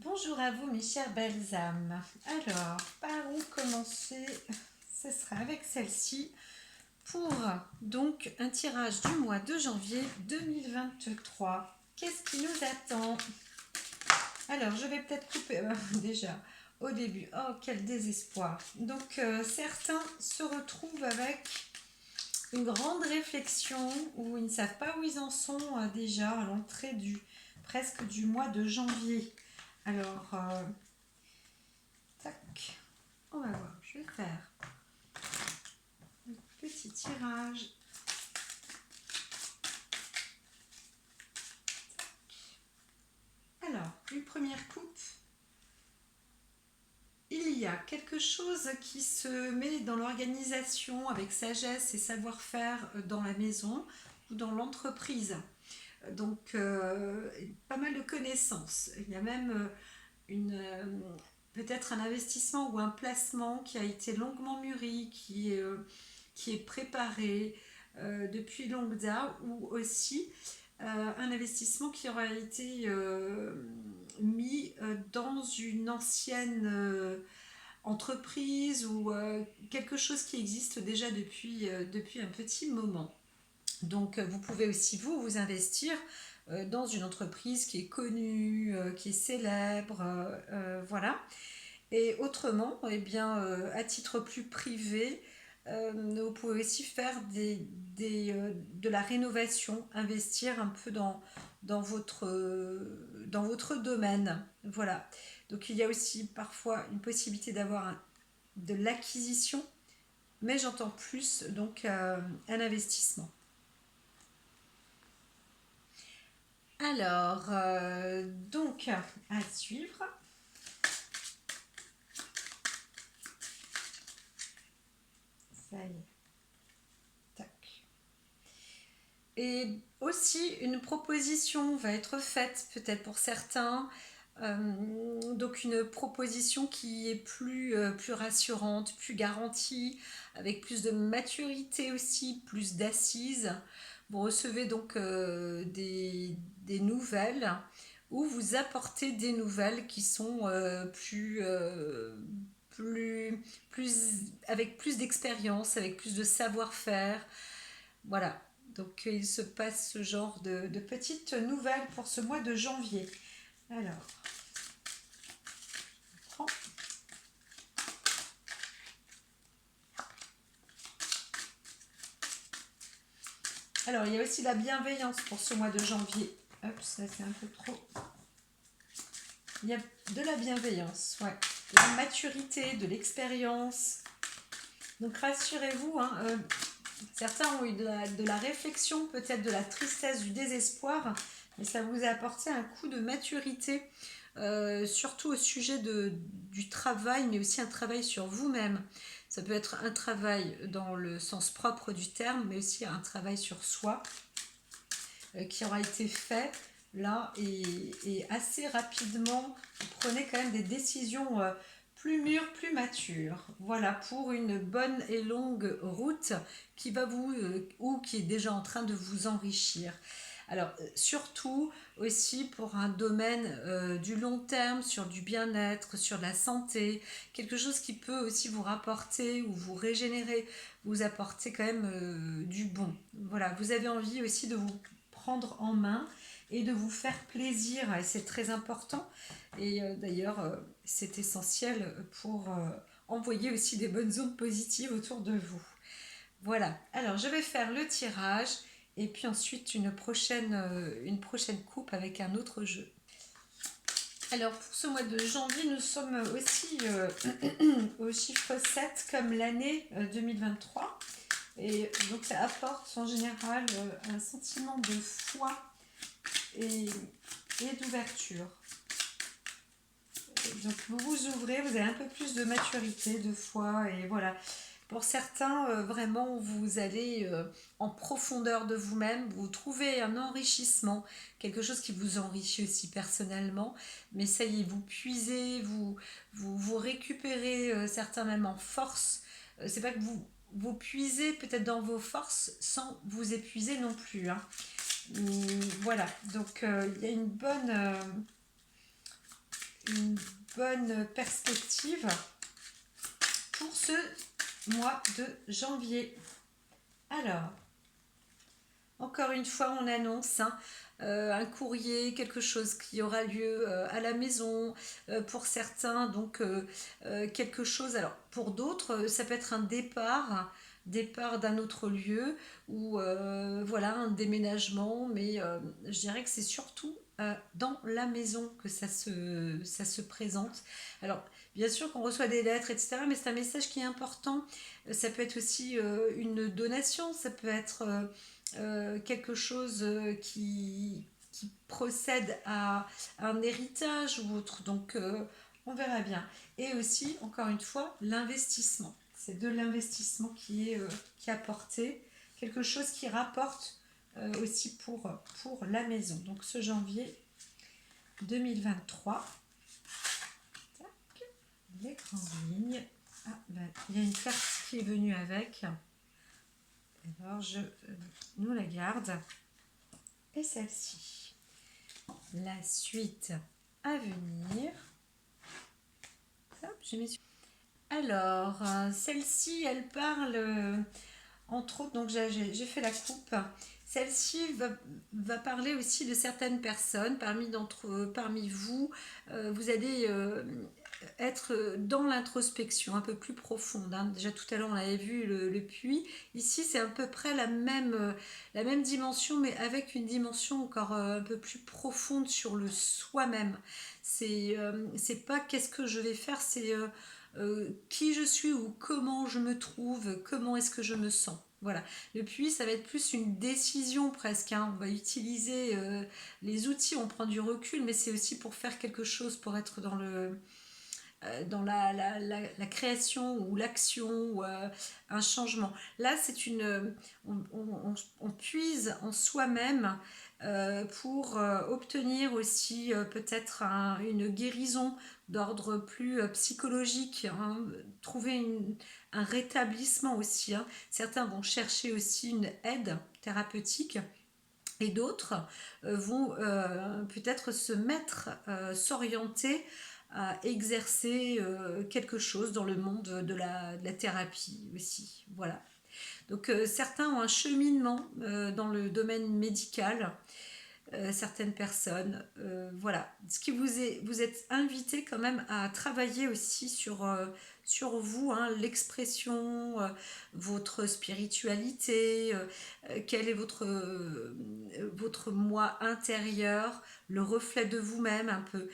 Bonjour à vous mes chères belles âmes. Alors, par où commencer? Ce sera avec celle-ci pour donc un tirage du mois de janvier 2023. Qu'est-ce qui nous attend? Alors, je vais peut-être couper déjà au début. Oh, quel désespoir. Donc, certains se retrouvent avec une grande réflexion où ils ne savent pas où ils en sont déjà à l'entrée presque du mois de janvier. Alors, tac, on va voir. Je vais faire un petit tirage. Alors, une première coupe. Il y a quelque chose qui se met dans l'organisation avec sagesse et savoir-faire dans la maison ou dans l'entreprise. Donc, pas mal de connaissances. Il y a même peut-être un investissement ou un placement qui a été longuement mûri, qui est préparé depuis longue date, ou aussi un investissement qui aura été mis dans une ancienne entreprise ou quelque chose qui existe déjà depuis un petit moment. Donc vous pouvez aussi vous investir dans une entreprise qui est connue, qui est célèbre, voilà. Et autrement, eh bien, à titre plus privé, vous pouvez aussi faire de la rénovation, investir un peu dans votre domaine. Voilà. Donc il y a aussi parfois une possibilité d'avoir de l'acquisition, mais j'entends plus donc un investissement. Alors, donc, à suivre. Ça y est. Tac. Et aussi, une proposition va être faite, peut-être pour certains. Donc, une proposition qui est plus rassurante, plus garantie, avec plus de maturité aussi, plus d'assises. Vous recevez donc des nouvelles ou vous apportez des nouvelles qui sont plus, avec plus d'expérience, avec plus de savoir-faire. Voilà. Donc il se passe ce genre de petites nouvelles pour ce mois de janvier. Alors, on prend. Alors, il y a aussi la bienveillance pour ce mois de janvier. Hop, ça c'est un peu trop. Il y a de la bienveillance, ouais. De la maturité, de l'expérience. Donc rassurez-vous, hein, certains ont eu de la réflexion, peut-être de la tristesse, du désespoir, mais ça vous a apporté un coup de maturité, surtout au sujet du travail, mais aussi un travail sur vous-même. Ça peut être un travail dans le sens propre du terme, mais aussi un travail sur soi qui aura été fait là et assez rapidement. Vous prenez quand même des décisions plus mûres, plus matures. Voilà, pour une bonne et longue route qui va ou qui est déjà en train de vous enrichir. Alors, surtout aussi pour un domaine du long terme, sur du bien-être, sur la santé, quelque chose qui peut aussi vous rapporter ou vous régénérer, vous apporter quand même du bon. Voilà, vous avez envie aussi de vous prendre en main et de vous faire plaisir, et c'est très important. Et d'ailleurs, c'est essentiel pour envoyer aussi des bonnes ondes positives autour de vous. Voilà, alors je vais faire le tirage et puis ensuite une prochaine coupe avec un autre jeu. Alors pour ce mois de janvier, nous sommes aussi au chiffre 7 comme l'année 2023. Et donc ça apporte en général un sentiment de foi et d'ouverture. Donc vous vous ouvrez, vous avez un peu plus de maturité, de foi, et voilà. Pour certains, vraiment, vous allez en profondeur de vous-même, vous trouvez un enrichissement, quelque chose qui vous enrichit aussi personnellement, mais ça y est, vous puisez, vous récupérez certains même en force. C'est pas que vous puisez peut-être dans vos forces sans vous épuiser non plus, hein. Voilà, donc il y a une bonne perspective pour ce mois de janvier. Alors, encore une fois, on annonce un courrier, quelque chose qui aura lieu à la maison, pour certains, donc quelque chose. Alors, pour d'autres, ça peut être un départ d'un autre lieu, ou voilà, un déménagement, mais je dirais que c'est surtout dans la maison que ça se présente. Alors, bien sûr qu'on reçoit des lettres, etc., mais c'est un message qui est important. Ça peut être aussi une donation, ça peut être quelque chose qui procède à un héritage ou autre. Donc, on verra bien. Et aussi, encore une fois, l'investissement. C'est de l'investissement qui est apporté, quelque chose qui rapporte aussi pour la maison. Donc, ce janvier 2023. Tac, les grandes lignes. Ah, ben, il y a une carte qui est venue avec. Alors, je nous la garde. Et celle-ci. La suite à venir. Hop, j'ai mis sur... Alors, celle-ci, elle parle, entre autres, donc j'ai fait la coupe. Celle-ci va parler aussi de certaines personnes. Parmi vous, vous allez être dans l'introspection un peu plus profonde. Déjà tout à l'heure, on avait vu le puits. Ici, c'est à peu près la même dimension, mais avec une dimension encore un peu plus profonde sur le soi-même. C'est pas qu'est-ce que je vais faire, c'est qui je suis ou comment je me trouve, comment est-ce que je me sens. Voilà. Le puits, ça va être plus une décision presque. On va utiliser les outils, on prend du recul, mais c'est aussi pour faire quelque chose, pour être dans la création ou l'action ou un changement. Là, on puise en soi-même pour obtenir aussi peut-être une guérison d'ordre plus psychologique, trouver un rétablissement aussi. Certains vont chercher aussi une aide thérapeutique. Et d'autres vont peut-être s'orienter à exercer quelque chose dans le monde de la thérapie aussi. Voilà. Donc certains ont un cheminement dans le domaine médical, certaines personnes. Voilà. Vous êtes invité quand même à travailler aussi sur vous, l'expression, votre spiritualité, quel est votre moi intérieur, le reflet de vous-même un peu.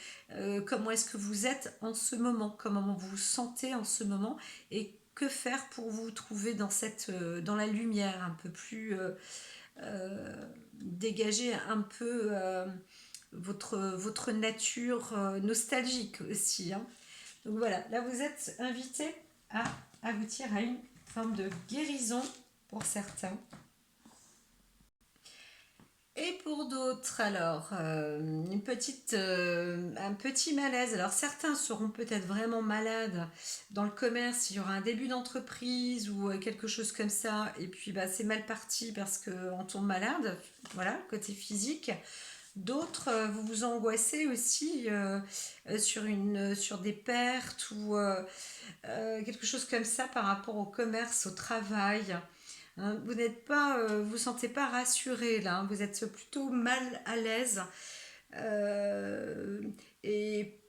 Comment est-ce que vous êtes en ce moment, comment vous vous sentez en ce moment, et que faire pour vous trouver dans la lumière un peu plus... dégager un peu votre nature nostalgique aussi. Donc voilà, là vous êtes invité à aboutir à une forme de guérison pour certains. Et pour d'autres, alors, un petit malaise. Alors, certains seront peut-être vraiment malades dans le commerce, il y aura un début d'entreprise ou quelque chose comme ça, et puis bah, c'est mal parti parce qu'on tombe malade, voilà, côté physique. D'autres, vous vous angoissez aussi sur des pertes ou quelque chose comme ça par rapport au commerce, au travail. Vous n'êtes pas, vous sentez pas rassuré là, vous êtes plutôt mal à l'aise. Euh, et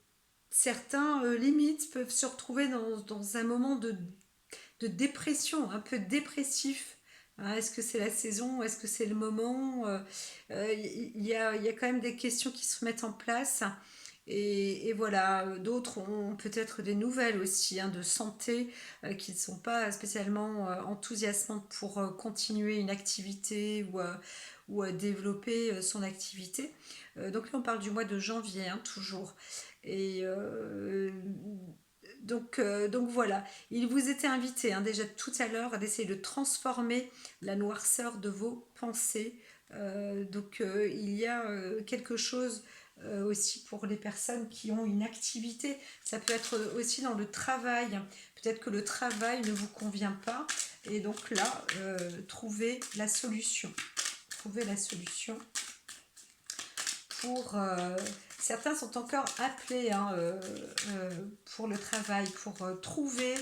certains, limite, peuvent se retrouver dans un moment de dépression, un peu dépressif. Est-ce que c'est la saison? Est-ce que c'est le moment? Il y a quand même des questions qui se mettent en place. Et voilà, d'autres ont peut-être des nouvelles aussi de santé qui ne sont pas spécialement enthousiasmantes pour continuer une activité ou développer son activité. Donc là, on parle du mois de janvier, toujours. Et donc voilà, il vous était invité déjà tout à l'heure d'essayer de transformer la noirceur de vos pensées. Il y a quelque chose aussi pour les personnes qui ont une activité. Ça peut être aussi dans le travail. Peut-être que le travail ne vous convient pas. Et donc là, trouvez la solution. Trouvez la solution certains sont encore appelés hein, pour le travail, pour trouver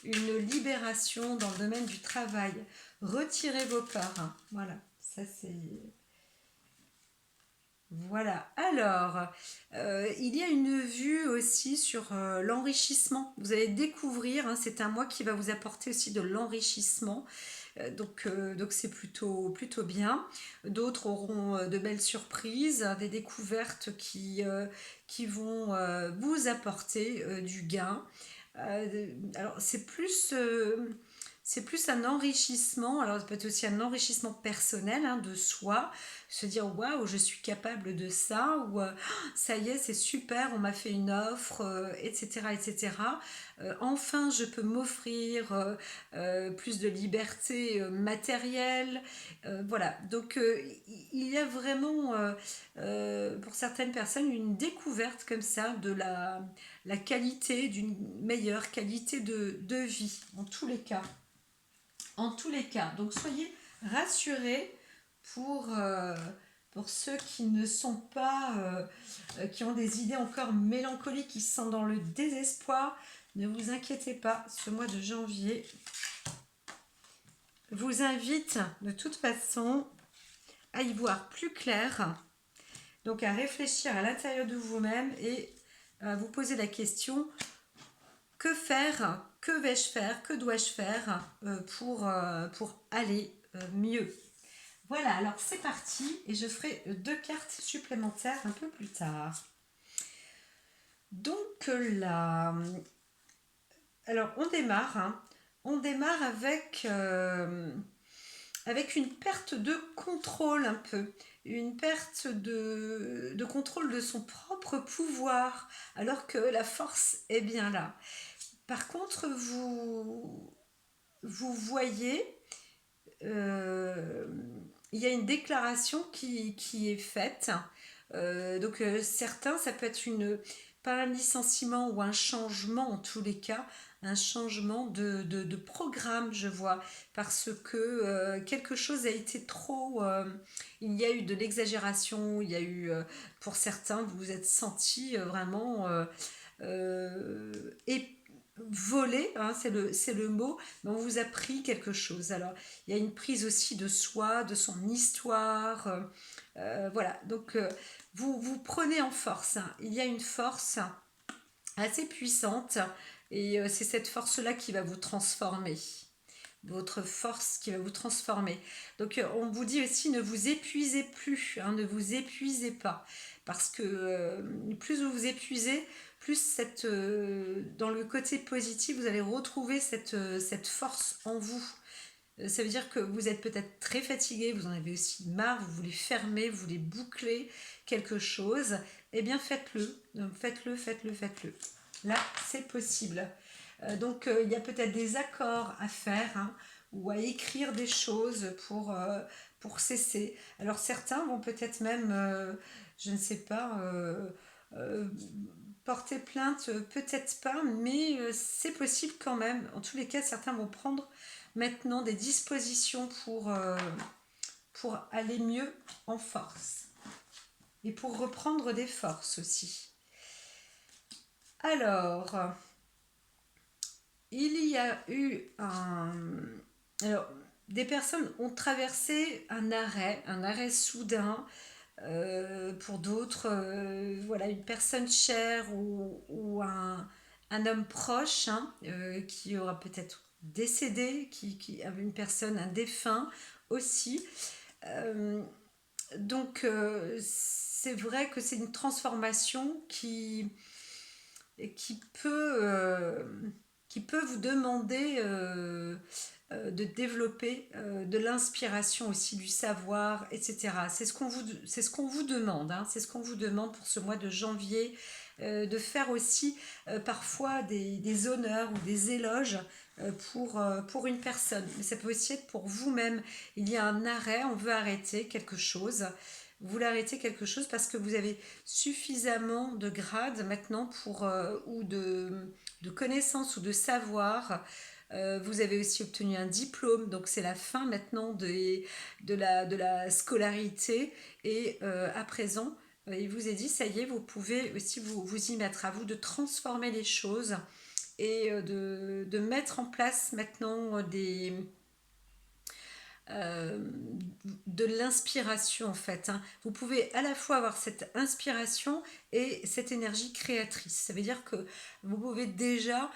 une libération dans le domaine du travail. Retirez vos peurs. Hein. Voilà, ça c'est... Voilà, alors, il y a une vue aussi sur l'enrichissement. Vous allez découvrir, hein, c'est un mois qui va vous apporter aussi de l'enrichissement. Donc c'est plutôt bien. D'autres auront de belles surprises, des découvertes qui vont vous apporter du gain. Alors c'est plus un enrichissement, alors ça peut être aussi un enrichissement personnel hein, de soi, se dire waouh, je suis capable de ça, ou ça y est, c'est super, on m'a fait une offre, etc. etc. Enfin, je peux m'offrir plus de liberté matérielle. Voilà, donc il y a vraiment pour certaines personnes une découverte comme ça de la qualité, d'une meilleure qualité de vie, en tous les cas. En tous les cas, donc soyez rassurés pour ceux qui ne sont pas, qui ont des idées encore mélancoliques, qui sont dans le désespoir. Ne vous inquiétez pas, ce mois de janvier vous invite de toute façon à y voir plus clair, donc à réfléchir à l'intérieur de vous-même et à vous poser la question: que faire? Que vais-je faire? Que dois-je faire pour aller mieux? Voilà, alors c'est parti et je ferai 2 cartes supplémentaires un peu plus tard. Donc là, alors on démarre, hein. On démarre avec une perte de contrôle un peu, une perte de contrôle de son propre pouvoir, alors que la force est bien là. Par contre, vous voyez, il y a une déclaration qui est faite. Donc certains, ça peut être pas un licenciement ou un changement en tous les cas, un changement de programme, je vois, parce que quelque chose a été trop... il y a eu de l'exagération, il y a eu, pour certains, vous vous êtes sentis vraiment... et voler, hein, c'est le mot, mais on vous a pris quelque chose. Alors, il y a une prise aussi de soi, de son histoire. Voilà, donc vous prenez en force. Hein. Il y a une force assez puissante et c'est cette force-là qui va vous transformer. Votre force qui va vous transformer. Donc on vous dit aussi, ne vous épuisez plus, hein, ne vous épuisez pas, parce que plus vous vous épuisez, plus dans le côté positif, vous allez retrouver cette force en vous. Ça veut dire que vous êtes peut-être très fatigué, vous en avez aussi marre, vous voulez fermer, vous voulez boucler quelque chose. Eh bien faites-le, faites-le. Là, c'est possible. Donc il y a peut-être des accords à faire hein, ou à écrire des choses pour cesser. Alors certains vont peut-être même, je ne sais pas, euh, porter plainte, peut-être pas, mais c'est possible quand même. En tous les cas, certains vont prendre maintenant des dispositions pour aller mieux en force et pour reprendre des forces aussi. Alors, il y a eu alors, des personnes ont traversé un arrêt soudain. Pour d'autres, voilà, une personne chère ou un homme proche hein, qui aura peut-être décédé, qui avait une personne, un défunt aussi. Euh, donc, c'est vrai que c'est une transformation qui peut, euh, qui peut vous demander de développer de l'inspiration aussi, du savoir, etc. C'est ce qu'on vous demande, hein, c'est ce qu'on vous demande pour ce mois de janvier, de faire aussi parfois des honneurs ou des éloges pour une personne. Mais ça peut aussi être pour vous-même. Il y a un arrêt, on veut arrêter quelque chose. Vous voulez arrêter quelque chose parce que vous avez suffisamment de grades maintenant ou de connaissances ou de savoir. Vous avez aussi obtenu un diplôme, donc c'est la fin maintenant de la scolarité. Et à présent, il vous est dit, ça y est, vous pouvez aussi vous y mettre, à vous de transformer les choses et de mettre en place maintenant euh, de l'inspiration en fait, hein. Vous pouvez à la fois avoir cette inspiration et cette énergie créatrice. Ça veut dire que vous pouvez déjà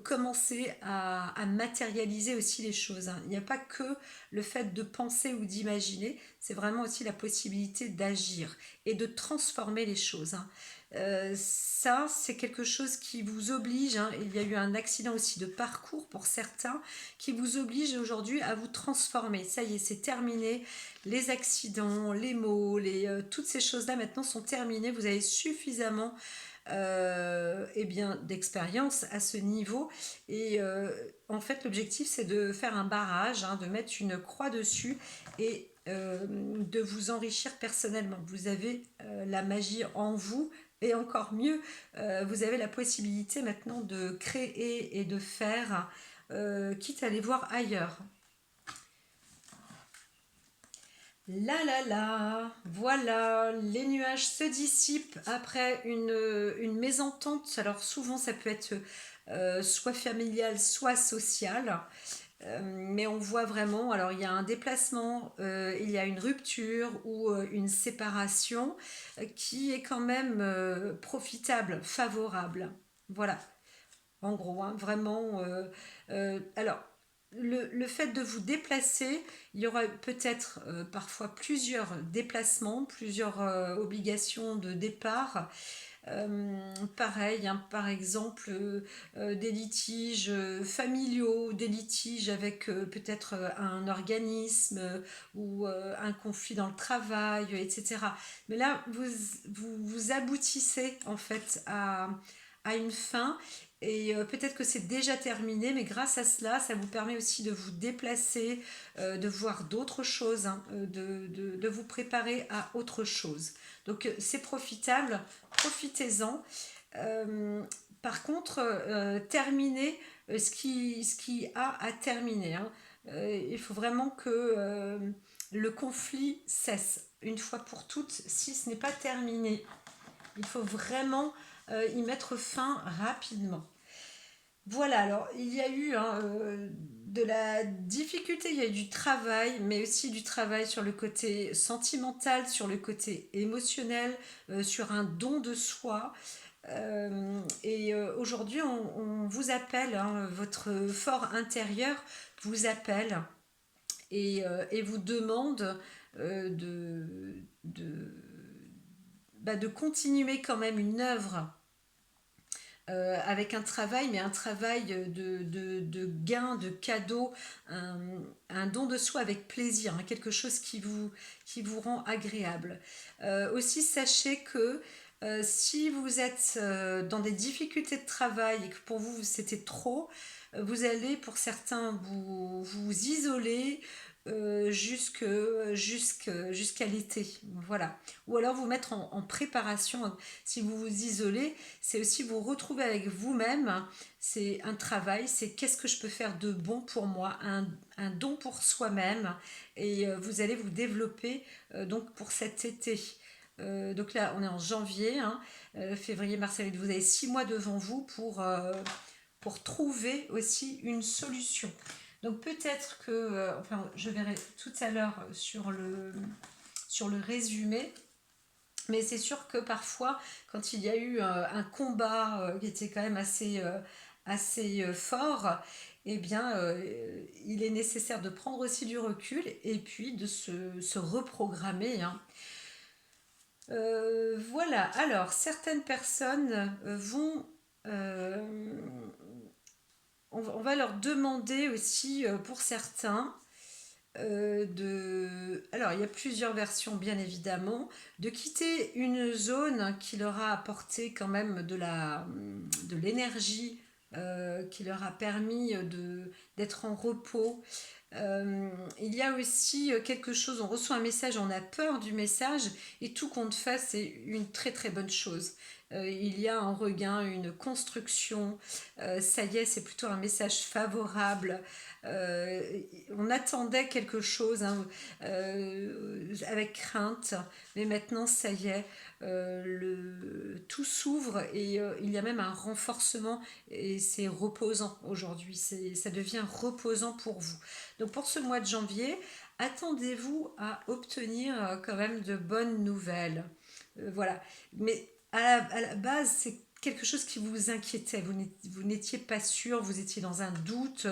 commencer à matérialiser aussi les choses, hein. Il n'y a pas que le fait de penser ou d'imaginer, c'est vraiment aussi la possibilité d'agir et de transformer les choses, hein. Ça, c'est quelque chose qui vous oblige, hein. Il y a eu un accident aussi de parcours pour certains qui vous oblige aujourd'hui à vous transformer. Ça y est, c'est terminé. Les accidents, les maux, toutes ces choses-là maintenant sont terminées. Vous avez suffisamment eh bien, d'expérience à ce niveau. Et en fait, l'objectif, c'est de faire un barrage, hein, de mettre une croix dessus et de vous enrichir personnellement. Vous avez la magie en vous. Et encore mieux, vous avez la possibilité maintenant de créer et de faire, quitte à aller voir ailleurs. Voilà, les nuages se dissipent après une mésentente. Alors souvent ça peut être soit familial, soit social. Mais on voit vraiment, alors il y a un déplacement, il y a une rupture ou une séparation qui est quand même profitable, favorable. Voilà, en gros, hein, vraiment. Alors, le fait de vous déplacer, il y aura peut-être parfois plusieurs déplacements, plusieurs obligations de départ. Pareil, hein, par exemple, des litiges familiaux, des litiges avec peut-être un organisme ou un conflit dans le travail, etc. Mais là, vous aboutissez en fait à une fin et peut-être que c'est déjà terminé, mais grâce à cela, ça vous permet aussi de vous déplacer, de voir d'autres choses, hein, de vous préparer à autre chose. Donc c'est profitable, profitez-en. Euh, Par contre, terminez ce qui a à terminer, hein. Il faut vraiment que le conflit cesse une fois pour toutes si ce n'est pas terminé. Il faut vraiment y mettre fin rapidement. Voilà, alors il y a eu, hein, de la difficulté, il y a eu du travail, mais aussi du travail sur le côté sentimental, sur le côté émotionnel, sur un don de soi. Et aujourd'hui, on vous appelle, hein, votre fort intérieur vous appelle et vous demande de, de continuer quand même une œuvre avec un travail, mais un travail de gain, de cadeau, un, un don de soi avec plaisir, hein, quelque chose qui vous rend agréable. Aussi, sachez que si vous êtes dans des difficultés de travail et que pour vous c'était trop, vous allez pour certains vous isoler jusqu'à l'été. Voilà. Ou alors vous mettre en préparation. Si vous vous isolez, c'est aussi vous retrouver avec vous-même. C'est un travail, c'est qu'est-ce que je peux faire de bon pour moi, un don pour soi-même. Et vous allez vous développer donc pour cet été. Donc là, on est en janvier, hein, février, mars, avril. Vous avez 6 mois devant vous pour trouver aussi une solution. Donc peut-être que, enfin, je verrai tout à l'heure sur le résumé, mais c'est sûr que parfois, quand il y a eu un combat qui était quand même assez fort, eh bien, il est nécessaire de prendre aussi du recul et puis de se reprogrammer, hein. Voilà, alors certaines personnes on va leur demander aussi pour certains alors il y a plusieurs versions bien évidemment, de quitter une zone qui leur a apporté quand même de l'énergie, qui leur a permis d'être en repos, Il y a aussi quelque chose, on reçoit un message, on a peur du message, et tout compte fait, c'est une très très bonne chose. Il y a un regain, une construction, ça y est, c'est plutôt un message favorable. Euh, on attendait quelque chose hein, avec crainte, mais maintenant ça y est, tout s'ouvre et il y a même un renforcement et c'est reposant aujourd'hui, ça devient reposant pour vous. Donc pour ce mois de janvier, attendez-vous à obtenir quand même de bonnes nouvelles. Voilà. Mais à la base, c'est quelque chose qui vous inquiétait. Vous n'étiez pas sûr, vous étiez dans un doute,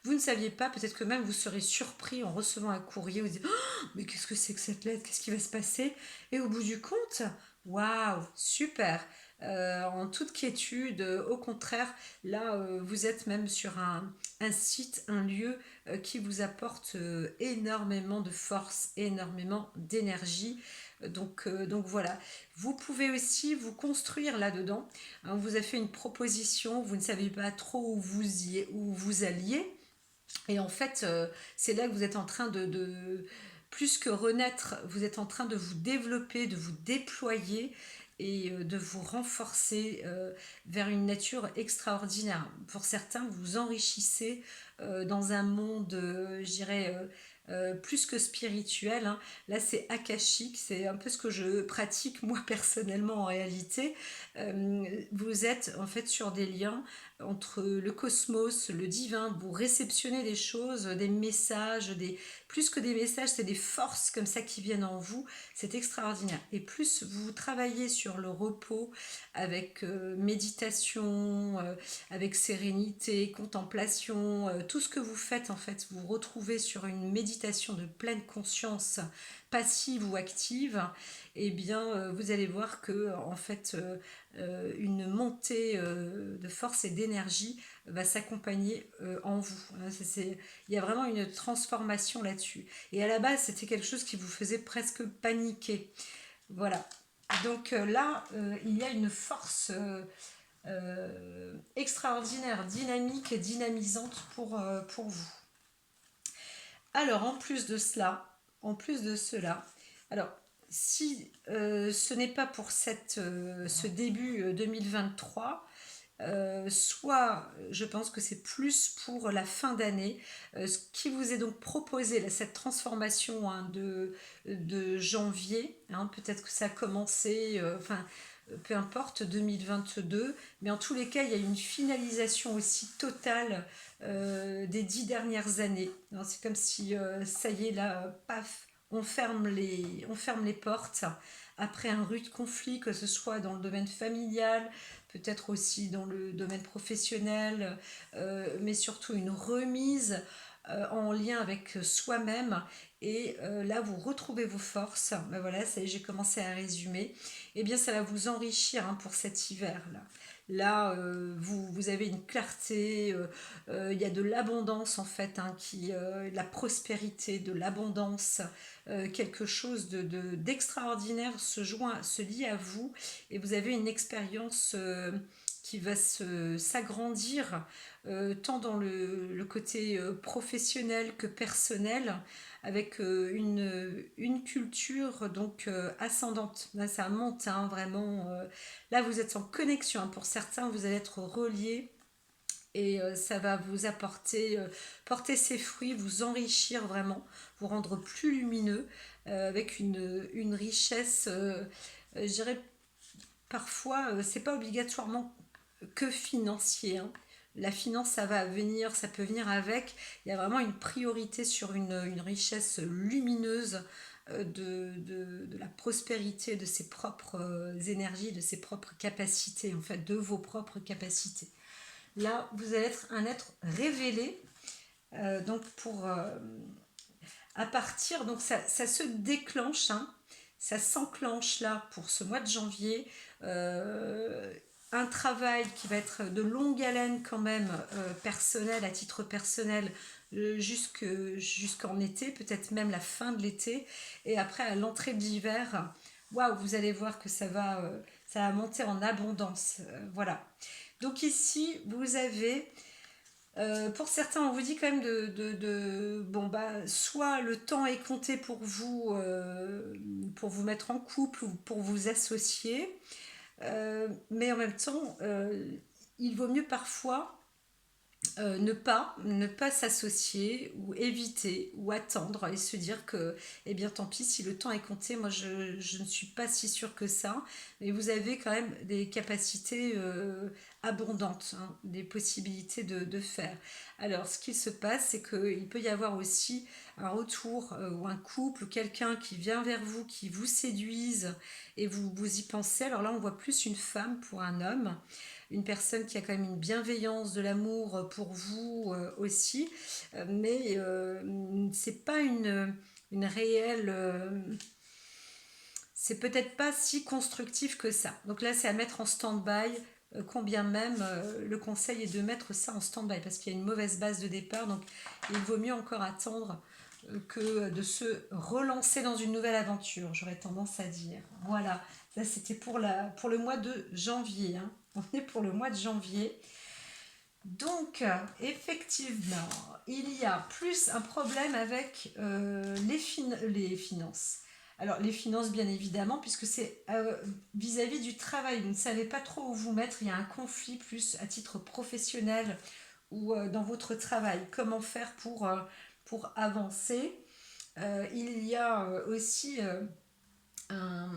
vous ne saviez pas, peut-être que même vous serez surpris en recevant un courrier, vous dites oh, mais qu'est-ce que c'est que cette lettre, qu'est-ce qui va se passer? Et au bout du compte, waouh, super! En toute quiétude, au contraire, là vous êtes même sur un site, un lieu qui vous apporte énormément de force, énormément d'énergie. Donc voilà, vous pouvez aussi vous construire là-dedans. On vous a fait une proposition, vous ne savez pas trop où vous alliez. Et en fait, c'est là que vous êtes en train plus que renaître, vous êtes en train de vous développer, de vous déployer et de vous renforcer vers une nature extraordinaire. Pour certains, vous vous enrichissez dans un monde, je dirais, plus que spirituel. Hein. Là, c'est akashique, c'est un peu ce que je pratique moi personnellement en réalité. Vous êtes en fait sur des liens entre le cosmos, le divin, vous réceptionnez des choses, des messages, plus que des messages, c'est des forces comme ça qui viennent en vous, c'est extraordinaire. Et plus vous travaillez sur le repos avec méditation, avec sérénité, contemplation, tout ce que vous faites en fait, vous retrouvez sur une méditation de pleine conscience, passive ou active, eh bien vous allez voir que en fait une montée de force et d'énergie va s'accompagner en vous. Il y a vraiment une transformation là-dessus. Et à la base, c'était quelque chose qui vous faisait presque paniquer. Voilà. Donc là, il y a une force extraordinaire, dynamique et dynamisante pour vous. Alors, en plus de cela, alors, si ce n'est pas pour ce début 2023, soit je pense que c'est plus pour la fin d'année, ce qui vous est donc proposé, là, cette transformation hein, de janvier, hein, peut-être que ça a commencé, enfin peu importe, 2022, mais en tous les cas, il y a une finalisation aussi totale des 10 dernières années. C'est comme si, ça y est, là, paf, on ferme les portes après un rude conflit, que ce soit dans le domaine familial, peut-être aussi dans le domaine professionnel, mais surtout une remise en lien avec soi-même. Et là, vous retrouvez vos forces. Ben voilà, ça y est, j'ai commencé à résumer. Eh bien, ça va vous enrichir hein, pour cet hiver-là. Là, vous avez une clarté, il y a de l'abondance en fait, hein, de la prospérité, de l'abondance, quelque chose d'extraordinaire se lie à vous et vous avez une expérience qui va s'agrandir tant dans le côté professionnel que personnel avec une culture donc ascendante. Là, ça monte hein, vraiment. Là, vous êtes en connexion. Hein. Pour certains, vous allez être reliés et ça va vous porter ses fruits, vous enrichir vraiment, vous rendre plus lumineux avec une richesse, je dirais parfois, c'est pas obligatoirement que financier. Hein. La finance, ça va venir, ça peut venir avec. Il y a vraiment une priorité sur une richesse lumineuse de la prospérité de ses propres énergies, de ses propres capacités, en fait, de vos propres capacités. Là, vous allez être un être révélé. Donc, à partir, donc ça se déclenche, hein, ça s'enclenche là pour ce mois de janvier. Un travail qui va être de longue haleine quand même, personnel, à titre personnel, jusqu'en été, peut-être même la fin de l'été. Et après, à l'entrée de l'hiver, waouh, vous allez voir que ça va monter en abondance. Voilà. Donc ici, vous avez Pour certains, on vous dit quand même bon bah soit le temps est compté pour vous mettre en couple ou pour vous associer, mais en même temps, il vaut mieux parfois ne pas s'associer ou éviter ou attendre et se dire que, eh bien tant pis si le temps est compté, moi je ne suis pas si sûre que ça, mais vous avez quand même des capacités abondantes, hein, des possibilités de faire. Alors ce qui se passe, c'est qu'il peut y avoir aussi un retour ou un couple ou quelqu'un qui vient vers vous, qui vous séduise et vous y pensez. Alors là on voit plus une femme pour un homme, une personne qui a quand même une bienveillance, de l'amour pour vous aussi, mais c'est pas une réelle. C'est peut-être pas si constructif que ça. Donc là, c'est à mettre en stand-by. Combien même le conseil est de mettre ça en stand-by parce qu'il y a une mauvaise base de départ. Donc il vaut mieux encore attendre que de se relancer dans une nouvelle aventure, j'aurais tendance à dire. Voilà, ça c'était pour le mois de janvier, hein. On est pour le mois de janvier. Donc, effectivement, il y a plus un problème avec les finances. Alors, les finances, bien évidemment, puisque c'est vis-à-vis du travail, vous ne savez pas trop où vous mettre, il y a un conflit plus à titre professionnel ou dans votre travail. Comment faire pour avancer. Il y a aussi un,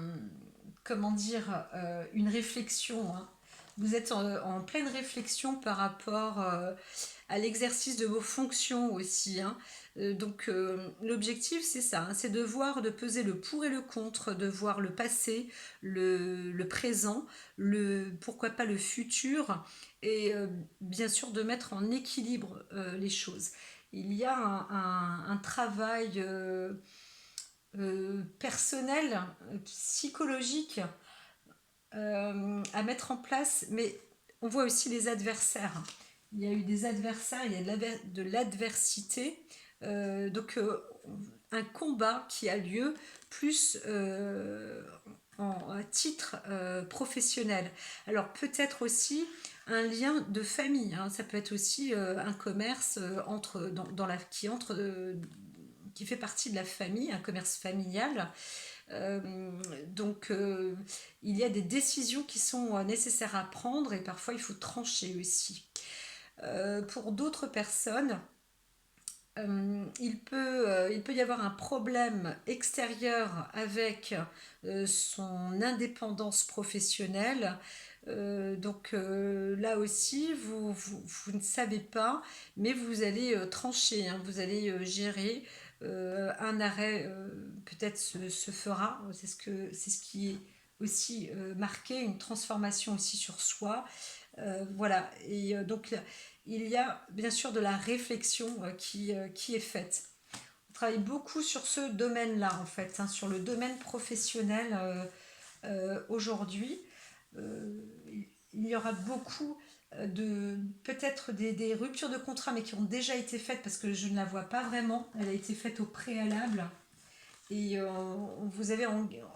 comment dire, une réflexion, hein. Vous êtes en pleine réflexion par rapport à l'exercice de vos fonctions aussi, hein. Donc l'objectif c'est ça, hein, c'est de voir, de peser le pour et le contre, de voir le passé, le présent, pourquoi pas le futur, et bien sûr de mettre en équilibre les choses. Il y a un travail personnel, psychologique à mettre en place, mais on voit aussi les adversaires. Il y a eu des adversaires, il y a de l'adversité, donc un combat qui a lieu plus à titre professionnel. Alors peut-être aussi un lien de famille, hein. Ça peut être aussi un commerce qui fait partie de la famille, un commerce familial. Donc, il y a des décisions qui sont nécessaires à prendre et parfois il faut trancher aussi. Pour d'autres personnes, il peut y avoir un problème extérieur avec son indépendance professionnelle. Donc là aussi, vous ne savez pas, mais vous allez trancher, hein, vous allez gérer. Un arrêt peut-être se fera, c'est ce qui est aussi marqué, une transformation aussi sur soi. Voilà, et donc il y a bien sûr de la réflexion qui est faite. On travaille beaucoup sur ce domaine-là, en fait, hein, sur le domaine professionnel aujourd'hui. Euh, il y aura beaucoup peut-être des ruptures de contrat, mais qui ont déjà été faites parce que je ne la vois pas vraiment. Elle a été faite au préalable. Et vous avez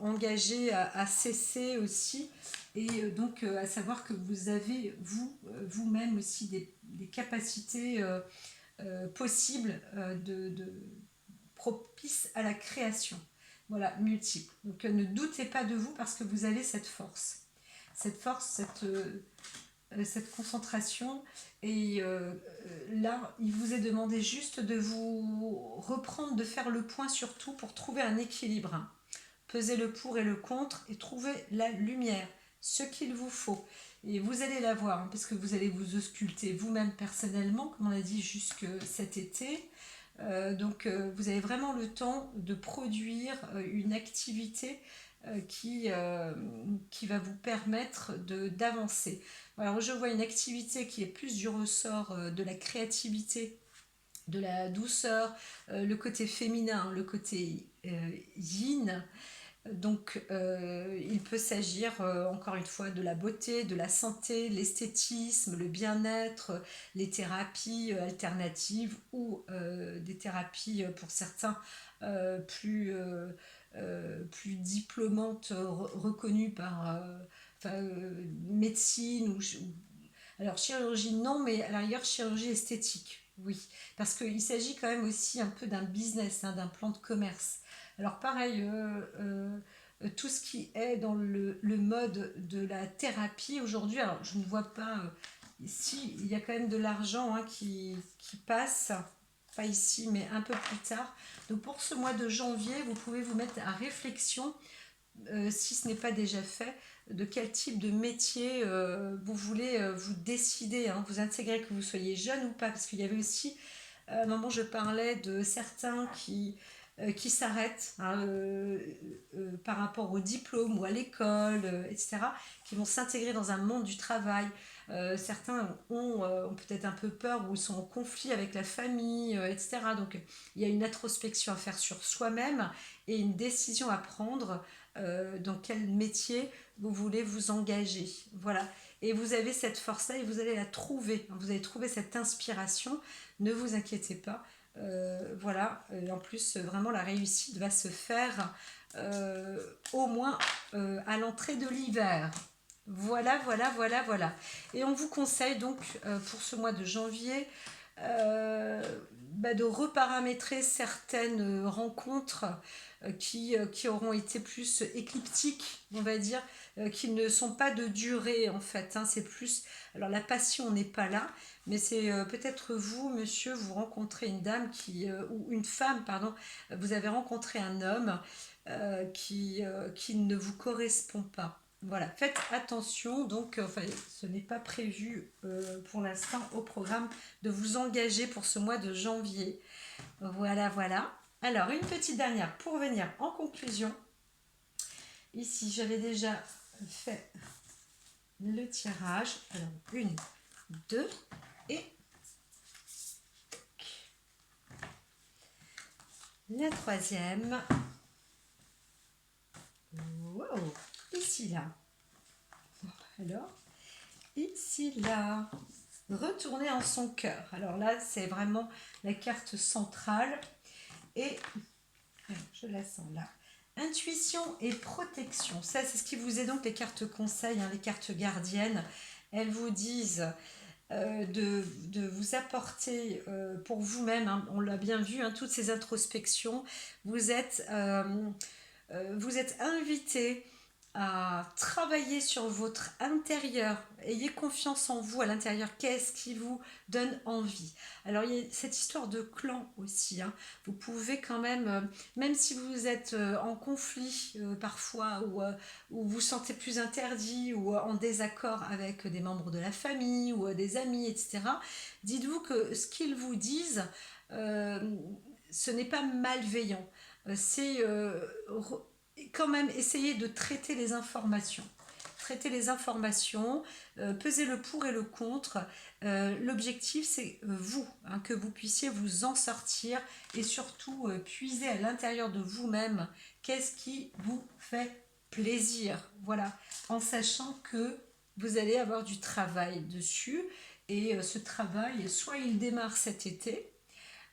engagé à cesser aussi. Et donc, à savoir que vous avez, vous-même aussi, des capacités possibles propices à la création. Voilà, multiples. Donc, ne doutez pas de vous parce que vous avez cette force. Cette force, cette concentration. Et là, il vous est demandé juste de vous reprendre, de faire le point sur tout pour trouver un équilibre. Peser le pour et le contre et trouver la lumière, ce qu'il vous faut. Et vous allez la voir, hein, parce que vous allez vous ausculter vous-même personnellement, comme on l'a dit, jusque cet été. Donc vous avez vraiment le temps de produire une activité qui va vous permettre d'avancer. Alors je vois une activité qui est plus du ressort de la créativité, de la douceur, le côté féminin, le côté yin. Donc il peut s'agir encore une fois de la beauté, de la santé, l'esthétisme, le bien-être, les thérapies alternatives ou des thérapies pour certains plus diplômantes, reconnues par médecine Alors chirurgie non, mais à la rigueur chirurgie esthétique, oui. Parce qu'il s'agit quand même aussi un peu d'un business, hein, d'un plan de commerce. Alors pareil, tout ce qui est dans le mode de la thérapie aujourd'hui, alors je ne vois pas ici, il y a quand même de l'argent, hein, qui passe, pas ici, mais un peu plus tard. Donc pour ce mois de janvier, vous pouvez vous mettre à réflexion, si ce n'est pas déjà fait, de quel type de métier vous voulez vous décider, hein, vous intégrer, que vous soyez jeune ou pas, parce qu'il y avait aussi, à un moment je parlais de certains qui s'arrêtent, hein, par rapport au diplôme ou à l'école, etc., qui vont s'intégrer dans un monde du travail. Certains ont peut-être un peu peur ou sont en conflit avec la famille, etc. Donc il y a une introspection à faire sur soi-même et une décision à prendre dans quel métier vous voulez vous engager. Voilà. Et vous avez cette force-là et vous allez la trouver. Vous allez trouver cette inspiration. Ne vous inquiétez pas. Voilà. Et en plus, vraiment, la réussite va se faire au moins à l'entrée de l'hiver. Voilà, voilà, voilà, voilà. Et on vous conseille donc pour ce mois de janvier de reparamétrer certaines rencontres qui auront été plus écliptiques, on va dire, qui ne sont pas de durée en fait, hein. C'est plus, alors la passion n'est pas là, mais c'est peut-être vous, monsieur, vous rencontrez une dame ou une femme, pardon, vous avez rencontré un homme qui ne vous correspond pas. Voilà, faites attention, donc enfin, ce n'est pas prévu pour l'instant au programme de vous engager pour ce mois de janvier. Voilà, voilà. Alors, une petite dernière pour venir en conclusion. Ici, j'avais déjà fait le tirage. Alors, une, deux et la troisième. Wow, ici, là. Alors, ici, là. Retourner en son cœur. Alors là, c'est vraiment la carte centrale. Et je la sens là. Intuition et protection. Ça, c'est ce qui vous est donc les cartes conseils, hein, les cartes gardiennes. Elles vous disent de vous apporter pour vous-même, hein, on l'a bien vu, hein, toutes ces introspections. Vous êtes invité à travailler sur votre intérieur. Ayez confiance en vous à l'intérieur. Qu'est-ce qui vous donne envie? Alors, il y a cette histoire de clan aussi, hein. Vous pouvez quand même, même si vous êtes en conflit parfois, ou vous sentez plus interdit, ou en désaccord avec des membres de la famille, ou des amis, etc., dites-vous que ce qu'ils vous disent, euh, ce n'est pas malveillant. C'est quand même essayer de traiter les informations. Traiter les informations, peser le pour et le contre. L'objectif, c'est vous, hein, que vous puissiez vous en sortir et surtout puiser à l'intérieur de vous-même qu'est-ce qui vous fait plaisir. Voilà, en sachant que vous allez avoir du travail dessus et ce travail, soit il démarre cet été,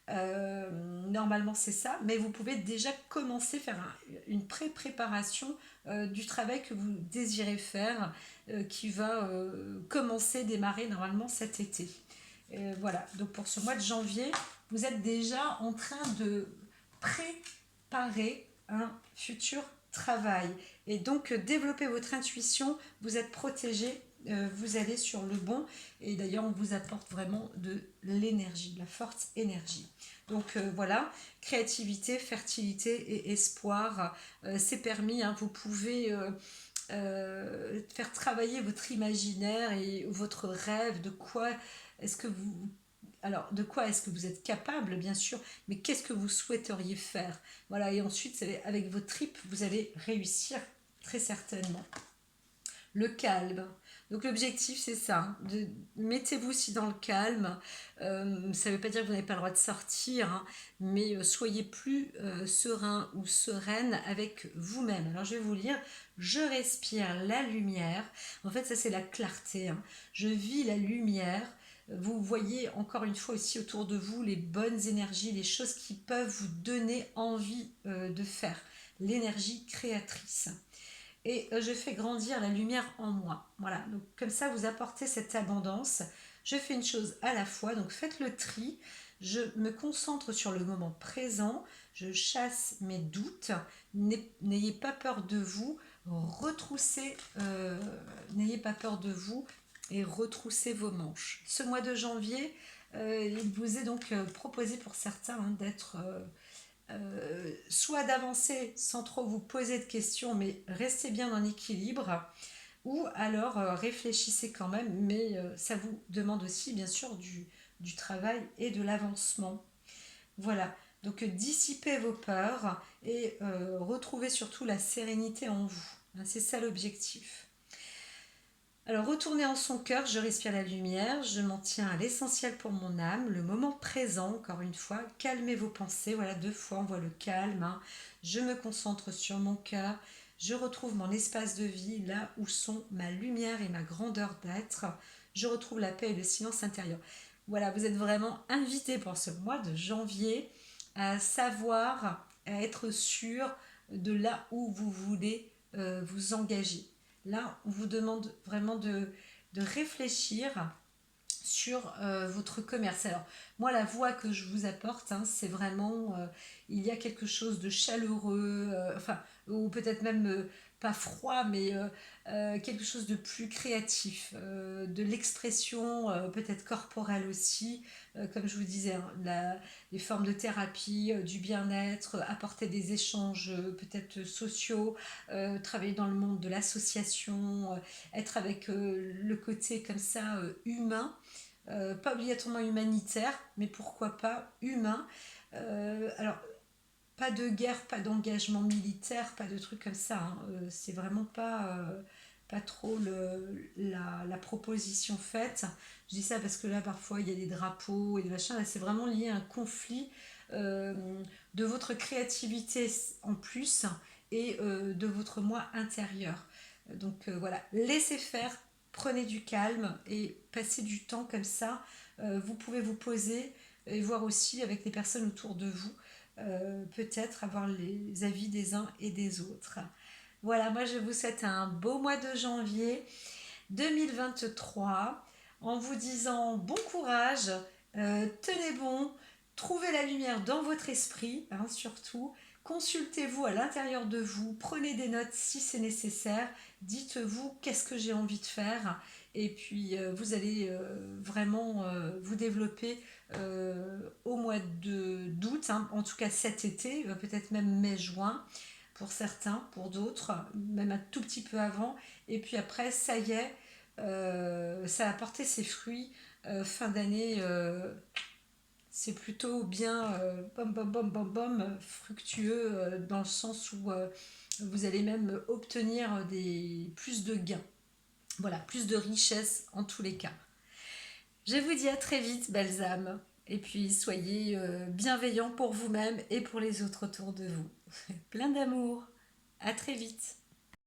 normalement c'est ça, mais vous pouvez déjà commencer à faire une pré-préparation du travail que vous désirez faire, qui va commencer, démarrer normalement cet été. Voilà, donc pour ce mois de janvier, vous êtes déjà en train de préparer un futur travail. Et donc développer votre intuition, vous êtes protégé, vous allez sur le bon, et d'ailleurs on vous apporte vraiment de l'énergie, de la forte énergie. Donc voilà, créativité, fertilité et espoir, c'est permis, hein. Vous pouvez faire travailler votre imaginaire et votre rêve. De quoi est-ce que vous êtes capable, bien sûr, mais qu'est-ce que vous souhaiteriez faire? Voilà, et ensuite, avec vos tripes, vous allez réussir très certainement. Le calme. Donc l'objectif c'est ça, hein, mettez-vous aussi dans le calme. Ça ne veut pas dire que vous n'avez pas le droit de sortir, hein, mais soyez plus serein ou sereine avec vous-même. Alors je vais vous lire, je respire la lumière. En fait ça c'est la clarté, hein. Je vis la lumière. Vous voyez encore une fois aussi autour de vous les bonnes énergies, les choses qui peuvent vous donner envie de faire. L'énergie créatrice. et je fais grandir la lumière en moi. Voilà, donc comme ça vous apportez cette abondance. Je fais une chose à la fois, donc faites le tri. Je me concentre sur le moment présent, je chasse mes doutes. N'ayez pas peur de vous, retroussez, n'ayez pas peur de vous et retroussez vos manches. Ce mois de janvier, il vous est donc proposé pour certains d'être soit d'avancer sans trop vous poser de questions, mais restez bien en équilibre, ou alors réfléchissez quand même, mais ça vous demande aussi bien sûr du travail et de l'avancement. Voilà, donc dissipez vos peurs et retrouvez surtout la sérénité en vous. C'est ça l'objectif. Alors retournez en son cœur, je respire la lumière, je m'en tiens à l'essentiel pour mon âme, le moment présent, encore une fois, calmez vos pensées, voilà 2 fois on voit le calme, je me concentre sur mon cœur, je retrouve mon espace de vie, là où sont ma lumière et ma grandeur d'être, je retrouve la paix et le silence intérieur. Voilà, vous êtes vraiment invité pour ce mois de janvier à savoir, à être sûr de là où vous voulez vous engager. Là, on vous demande vraiment de réfléchir sur votre commerce. Alors, moi, la voix que je vous apporte, c'est vraiment, il y a quelque chose de chaleureux, enfin, ou peut-être même pas froid, mais quelque chose de plus créatif, de l'expression peut-être corporelle aussi, comme je vous disais, les formes de thérapie, du bien-être, apporter des échanges peut-être sociaux, travailler dans le monde de l'association, être avec le côté comme ça humain, pas obligatoirement humanitaire, mais pourquoi pas humain. Alors, pas de guerre, pas d'engagement militaire, pas de trucs comme ça. C'est vraiment pas trop la proposition faite. Je dis ça parce que là, parfois, il y a des drapeaux et des machins. Là, c'est vraiment lié à un conflit euh, de votre créativité en plus et de votre moi intérieur. Donc voilà, laissez faire, prenez du calme et passez du temps comme ça. Vous pouvez vous poser et voir aussi avec les personnes autour de vous, peut-être avoir les avis des uns et des autres. Voilà, moi je vous souhaite un beau mois de janvier 2023 en vous disant bon courage, tenez bon, trouvez la lumière dans votre esprit, surtout. Consultez-vous à l'intérieur de vous, prenez des notes si c'est nécessaire, dites-vous qu'est-ce que j'ai envie de faire, et puis vous allez vraiment vous développer au mois d'août, en tout cas cet été, peut-être même mai-juin pour certains, pour d'autres, même un tout petit peu avant, et puis après ça y est, ça a porté ses fruits, fin d'année, c'est plutôt bien bom bom bom bom bom fructueux, dans le sens où vous allez même obtenir plus de gains, voilà, plus de richesse en tous les cas. Je vous dis à très vite, belles âmes, et puis soyez bienveillants pour vous-même et pour les autres autour de vous. Plein d'amour, à très vite.